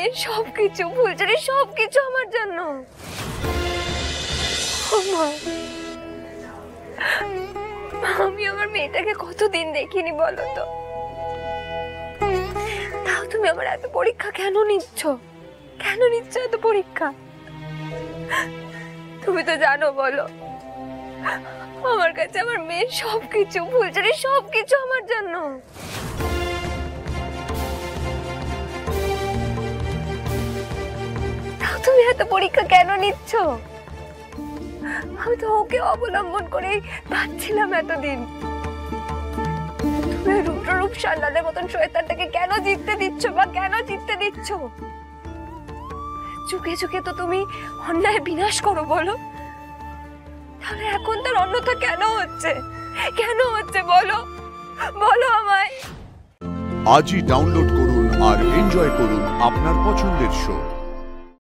মেয়ের সবকিছু, ফুলঝুরি সবকিছু আমার জন্য। আমি আমার মেয়েটাকে কতদিন দেখিনি বলো তো, তাও তুমি আমার এত পরীক্ষা কেন নিচ্ছ? কেন নিচ্ছ এত পরীক্ষা? তুমি তো জানো, বলো, আমার কাছে আমার মেয়ের সবকিছু, ফুলঝুরি সবকিছু আমার জন্য। তাও তুমি এত পরীক্ষা কেন নিচ্ছ? আমি তো ওকে অবলম্বন করে বাঁচছিলাম এতদিন। তুমি রূপ সাল্লাদের মতন শয়তানটাকে কেন জিততে দিচ্ছ, বা কেন জিততে দিচ্ছ? চুকে চুকে তো তুমি অন্যায় বিনাশ করো, বলো। তাহলে এখন তার অন্যথা কেন হচ্ছে? কেন হচ্ছে বলো, বলো আমায়। আজই ডাউনলোড করুন আর এনজয় করুন আপনার পছন্দের শো।